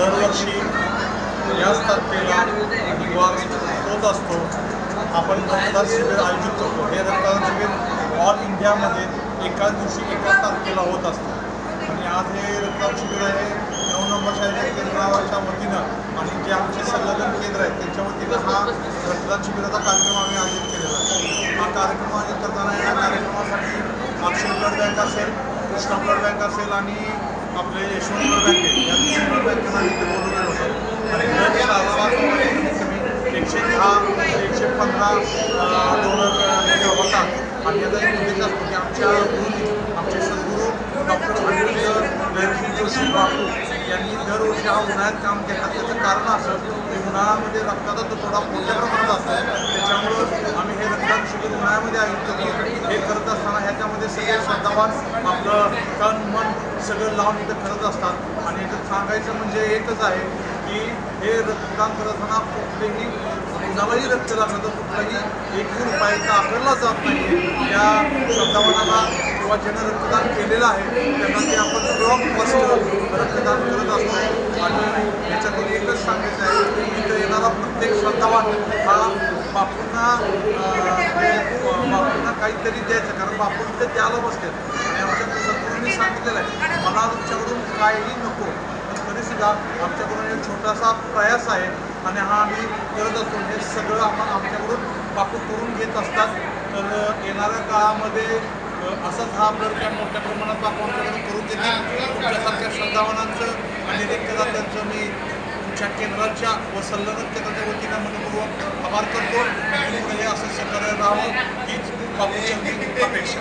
दरवर्षी याच तारखेला बुधवार होत असतो आपण रक्तदान शिबिर आयोजित करतो। हे रक्तदान शिबिर ऑल इंडियामध्ये एकाच दिवशी एकाच तारखेला होत असतं आणि आज हे रक्तदान शिबिर आहे 9 नंबर शाळेच्या केंद्राच्या वतीनं आणि जे आमचे संलग्न केंद्र आहेत त्यांच्या वतीनं हा रक्तदान शिबिराचा कार्यक्रम आम्ही आयोजित केलेला आहे। हा कार्यक्रम आयोजित करताना या कार्यक्रमासाठी अक्षय ब्लड बँक असेल, कृष्णा ब्लड बँक असेल आणि आपले यशवंत ब्लड बँक या तीन ब्लड बँकेला तिथे बोलवलेलं होतं आणि दर सालामध्ये कमीत कमी 110 ते 115 डोनर होतात आणि याचा एक उद्देश असतो की आमचे सद्गुरू डॉक्टर हरिवंश जोशी बापू यांनी दरवर्षी हा उन्हाळ्यात काम केलं। त्याचं कारण असं की उन्हाळ्यामध्ये रक्ताचा तुटवडा मोठ्या प्रमाणात असतो, त्याच्यामुळं आम्ही हे रक्तदान शिबिर उन्हाळ्यामध्ये आयोजित करतो। हे करत असताना ह्याच्यामध्ये सगळे श्रद्धावान आपलं तन मन सगळं लावून इथं करत असतात आणि इथं सांगायचं म्हणजे एकच आहे की हे रक्तदान करत असताना कुठलेही कुणालाही रक्त लागलं तर कुठलाही 1 रुपयाचा आकारला जात नाही। या श्रद्धावानाला किंवा ज्यानं रक्तदान केलेलं आहे त्यांना ते आपण फ्री ऑफ कॉस्ट रक्तदान करत असतो आणि याच्यातून एकच सांगायचं आहे की इथं येणारा प्रत्येक श्रद्धावान हा बापूंना काहीतरी द्यायचं, कारण बापू इथं द्यायला बसते आणि आमच्या सद्गुरूंनी सांगितलेलं आहे मला तुमच्याकडून काहीही नको, पण तरीसुद्धा आमच्याकडून एक छोटासा प्रयास आहे आणि हा आम्ही करत असतो। हे सगळं आमच्याकडून बापू करून घेत असतात। तर येणाऱ्या काळामध्ये असाच हा ब्लड कॅम्प मोठ्या प्रमाणात बापू आमच्याकडून करून देतील। तुमच्यासारख्या श्रद्धावानांचं आणि रक्तदात्यांचं मी तुमच्या केंद्राच्या व संलग्न केंद्राच्या वतीनं मनपूर्वक आभार करतो। हे असं सहकार्य राहावं हीच बापूची अपेक्षा।